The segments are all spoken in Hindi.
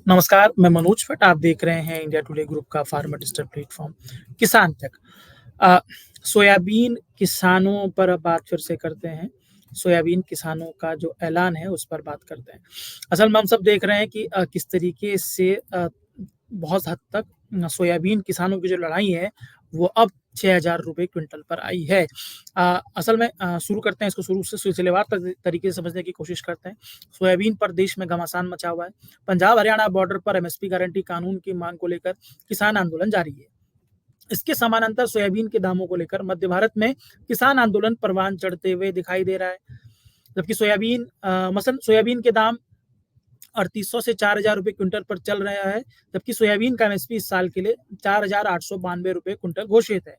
नमस्कार, मैं मनोज भट्ट। आप देख रहे हैं इंडिया टुडे ग्रुप का फार्मर डिजिटल प्लेटफ़ॉर्म किसान तक। अ, सोयाबीन किसानों पर अब बात फिर से करते हैं। सोयाबीन किसानों का जो ऐलान है, उस पर बात करते हैं। असल में हम सब देख रहे हैं कि किस तरीके से बहुत हद तक सोयाबीन किसानों की जो लड़ाई है, वो अब ₹6000 क्विंटल पर आई है। असल में शुरू करते हैं इसको शुरू से सिलसिलेवार तरीके से समझने की कोशिश करते हैं। सोयाबीन पर देश में घमासान मचा हुआ है। पंजाब-हरियाणा बॉर्डर पर एमएसपी गारंटी कानून की मांग को लेकर किसान आंदोलन जारी है। इसके समानांतर सोयाबीन के दामों को लेकर मध्य भारत में किसान आंदोलन परवान चढ़ते हुए दिखाई दे रहा है। जबकि मसलन सोयाबीन के दाम 3800 से ₹4000 क्विंटल पर चल रहा है, जबकि सोयाबीन का एमएसपी इस साल के लिए ₹4892 क्विंटल घोषित है।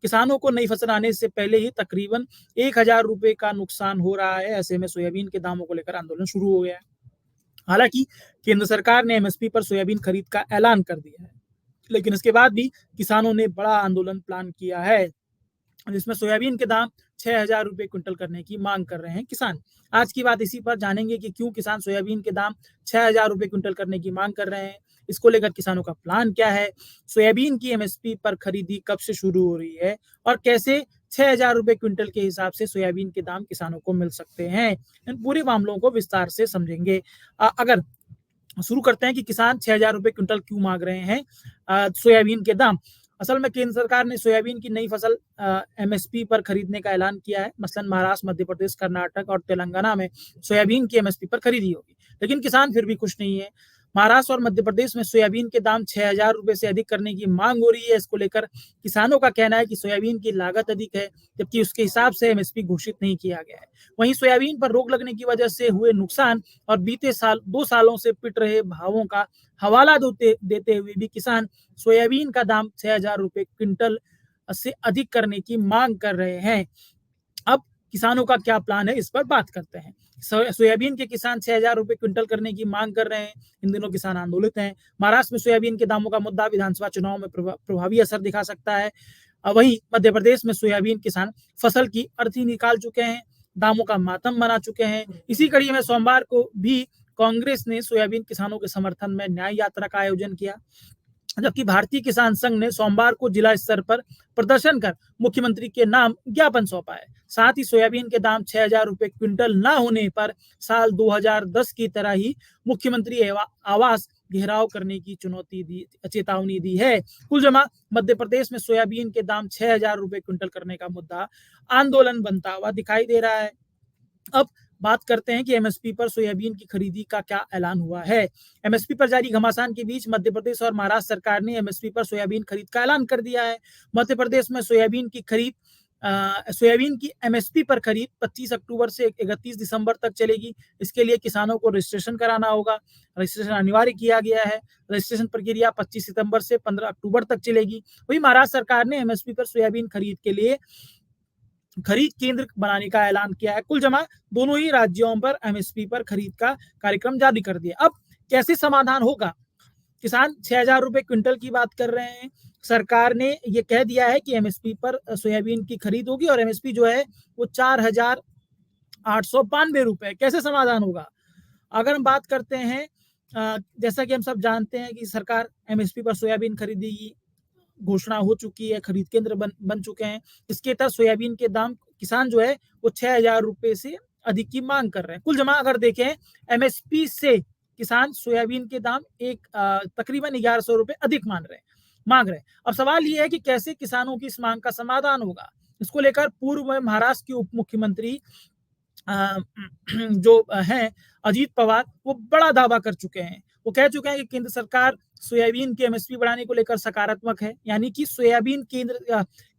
किसानों को नई फसल आने से पहले ही तकरीबन ₹1000 का नुकसान हो रहा है। ऐसे में सोयाबीन के दामों को लेकर आंदोलन शुरू हो गया है। हालांकि केंद्र सरकार ने एमएसपी पर सोयाबीन खरीद का ऐलान कर दिया है, लेकिन इसके बाद भी किसानों ने बड़ा आंदोलन प्लान किया है, जिसमें सोयाबीन के दाम ₹6000 क्विंटल करने की मांग कर रहे हैं किसान। आज की बात इसी पर जानेंगे कि क्यों किसान सोयाबीन के दाम ₹6000 क्विंटल करने की मांग कर रहे हैं। इसको लेकर किसानों का प्लान क्या है, सोयाबीन की एमएसपी पर खरीदी कब से शुरू हो रही है और कैसे ₹6000 क्विंटल के हिसाब से सोयाबीन के दाम किसानों को मिल सकते हैं। इन पूरे मामलों को विस्तार से समझेंगे। अगर शुरू करते हैं कि किसान ₹6000 क्विंटल क्यों मांग रहे हैं सोयाबीन के दाम। असल में केंद्र सरकार ने सोयाबीन की नई फसल एमएसपी पर खरीदने का ऐलान किया है। मसलन महाराष्ट्र, मध्य प्रदेश, कर्नाटक और तेलंगाना में सोयाबीन की एमएसपी पर खरीदी होगी, लेकिन किसान फिर भी खुश नहीं है। महाराष्ट्र और मध्य प्रदेश में सोयाबीन के दाम ₹6000 से अधिक करने की मांग हो रही है। इसको लेकर किसानों का कहना है कि सोयाबीन की लागत अधिक है, जबकि उसके हिसाब से एमएसपी घोषित नहीं किया गया है। वहीं सोयाबीन पर रोक लगने की वजह से हुए नुकसान और बीते साल 2 सालों से पिट रहे भावों का हवाला देते हुए भी किसान सोयाबीन का दाम ₹6000 क्विंटल से अधिक करने की मांग कर रहे हैं। अब किसानों का क्या प्लान है, इस पर बात करते हैं। सोयाबीन के किसान ₹6000 क्विंटल करने की मांग कर रहे हैं। इन दिनों किसान आंदोलित हैं। महाराष्ट्र में सोयाबीन के दामों का मुद्दा विधानसभा चुनाव में प्रभावी असर दिखा सकता है। वहीं मध्य प्रदेश में सोयाबीन किसान फसल की अर्थी निकाल चुके हैं, दामों का मातम मना चुके हैं। इसी कड़ी में सोमवार को भी कांग्रेस ने सोयाबीन किसानों के समर्थन में न्याय यात्रा का आयोजन किया, जबकि भारतीय किसान संघ ने सोमवार को जिला स्तर पर प्रदर्शन कर मुख्यमंत्री के नाम ज्ञापन सौंपा है। साथ ही सोयाबीन के दाम ₹6000 क्विंटल न होने पर साल 2010 की तरह ही मुख्यमंत्री आवास घेराव करने की चेतावनी दी है। कुल जमा मध्य प्रदेश में सोयाबीन के दाम ₹6000 क्विंटल करने का मुद्दा आंदोलन बनता हुआ दिखाई दे रहा है। अब बात करते हैं कि एमएसपी पर सोयाबीन की खरीदी का क्या ऐलान हुआ है। एमएसपी पर जारी घमासान के बीच मध्य प्रदेश और महाराष्ट्र सरकार ने एमएसपी पर सोयाबीन खरीद का ऐलान कर दिया है। मध्य प्रदेश में सोयाबीन की एमएसपी पर खरीद 25 अक्टूबर से 31 दिसंबर तक चलेगी। इसके लिए किसानों को रजिस्ट्रेशन कराना होगा। रजिस्ट्रेशन अनिवार्य किया गया है। रजिस्ट्रेशन प्रक्रिया 25 सितंबर से 15 अक्टूबर तक चलेगी। वहीं महाराष्ट्र सरकार ने एमएसपी पर सोयाबीन खरीद के लिए खरीद केंद्र बनाने का ऐलान किया है। कुल जमा दोनों ही राज्यों पर एमएसपी पर खरीद का कार्यक्रम जारी कर दिया। अब कैसे समाधान होगा? किसान ₹6000 क्विंटल की बात कर रहे हैं। सरकार ने ये कह दिया है कि एमएसपी पर सोयाबीन की खरीद होगी और एमएसपी जो है वो ₹4892। कैसे समाधान होगा? अगर हम बात करते हैं, जैसा कि हम सब जानते हैं कि सरकार एमएसपी पर सोयाबीन खरीदेगी, घोषणा हो चुकी है, खरीद केंद्र बन चुके हैं। इसके तहत सोयाबीन के दाम किसान जो है वो ₹6000 से अधिक की मांग कर रहे हैं। कुल जमा अगर देखें, एमएसपी से किसान सोयाबीन के दाम तकरीबन ₹1100 अधिक मांग रहे हैं। अब सवाल ये है कि कैसे किसानों की इस मांग का समाधान होगा। इसको लेकर पूर्व में महाराष्ट्र के उप मुख्यमंत्री जो हैं अजीत पवार, वो बड़ा दावा कर चुके हैं। वो कह चुके हैं कि केंद्र सरकार सोयाबीन की एमएसपी बढ़ाने को लेकर सकारात्मक है, यानी कि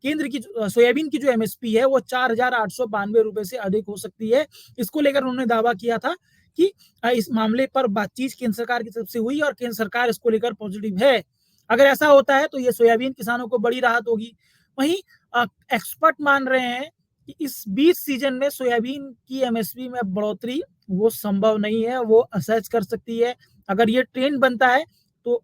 केंद्र की सोयाबीन की जो एमएसपी है वो ₹4892 से अधिक हो सकती है। इसको लेकर उन्होंने दावा किया था कि इस मामले पर बातचीत केंद्र सरकार की तरफ से हुई और केंद्र सरकार इसको लेकर पॉजिटिव है। अगर ऐसा होता है तो ये सोयाबीन किसानों को बड़ी राहत होगी। वहीं एक्सपर्ट मान रहे हैं कि इस बीच सीजन में सोयाबीन की एमएसपी में बढ़ोतरी वो संभव नहीं है, वो असहज कर सकती है। अगर ये ट्रेंड बनता है तो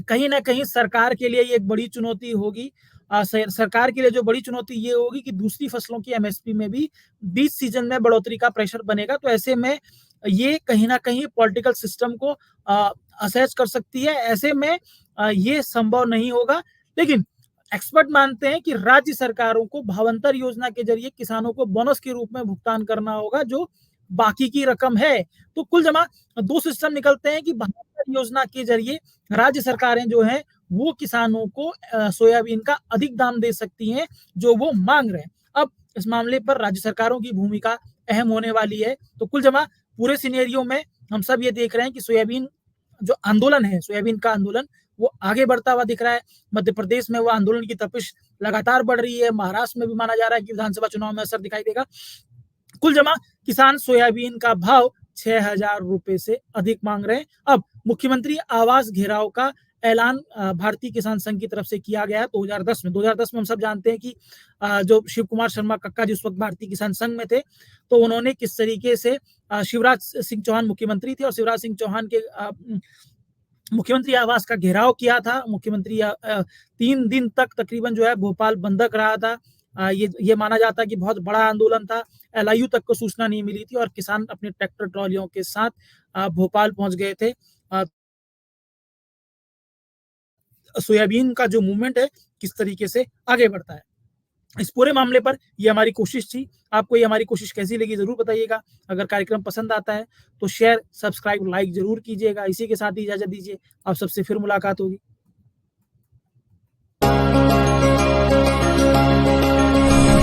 कहीं ना कहीं सरकार के लिए ये एक बड़ी चुनौती होगी। सरकार के लिए जो बड़ी चुनौती ये होगी कि दूसरी फसलों की एमएसपी में भी बीच सीजन में बढ़ोतरी का प्रेशर बनेगा। तो ऐसे में ये कहीं न कहीं पॉलिटिकल सिस्टम को असहज कर सकती है। ऐसे में ये संभव नहीं होगा, लेकिन एक्सपर्ट मानते हैं कि राज्य सरकारों को भावांतर योजना के ज़रिए किसानों को बोनस के रूप में भुगतान करना होगा, जो बाकी की रकम है। तो कुल जमा 2 सिस्टम निकलते हैं कि भावांतर योजना के ज़रिए राज्य सरकारें जो हैं, वो किसानों को सोयाबीन का अधिक दाम दे सकती हैं, जो वो माँग रहे हैं। अब इस मामले पर राज्य सरकारों की भूमिका अहम होने वाली है। तो कुल जमा पूरे सिनेरियो में हम सब ये देख रहे हैं कि सोयाबीन जो आंदोलन है, सोयाबीन का आंदोलन, वो आगे बढ़ता हुआ दिख रहा है। मध्य प्रदेश में वो आंदोलन की तपिश लगातार बढ़ रही है। महाराष्ट्र में भी माना जा रहा है कि विधानसभा चुनाव में असर दिखाई देगा। कुल जमा किसान सोयाबीन का भाव 6,000 रुपए से अधिक मांग रहे हैं। अब मुख्यमंत्री आवास घेराव का ऐलान भारतीय किसान संघ की तरफ से किया गया है 2010 में। 2010 में हम सब जानते हैं कि जो शिव कुमार शर्मा कक्का जी उस वक्त भारतीय किसान संघ में थे, तो उन्होंने किस तरीके से शिवराज सिंह चौहान मुख्यमंत्री थे और शिवराज सिंह चौहान के मुख्यमंत्री आवास का घेराव किया था। मुख्यमंत्री 3 दिन तक तकरीबन जो है भोपाल बंधक रहा था। ये माना जाता है कि बहुत बड़ा आंदोलन था। एलआईयू तक को सूचना नहीं मिली थी और किसान अपने ट्रैक्टर ट्रॉलियों के साथ भोपाल पहुंच गए थे। सोयाबीन का जो मूवमेंट है किस तरीके से आगे बढ़ता है। इस पूरे मामले पर ये हमारी कोशिश थी। आपको ये हमारी कोशिश कैसी लगी ज़रूर बताइएगा। अगर कार्यक्रम पसंद आता है तो शेयर, सब्सक्राइब, लाइक ज़रूर कीजिएगा। इसी के साथ ही इजाज़त दीजिए। आप सबसे फिर मुलाकात होगी।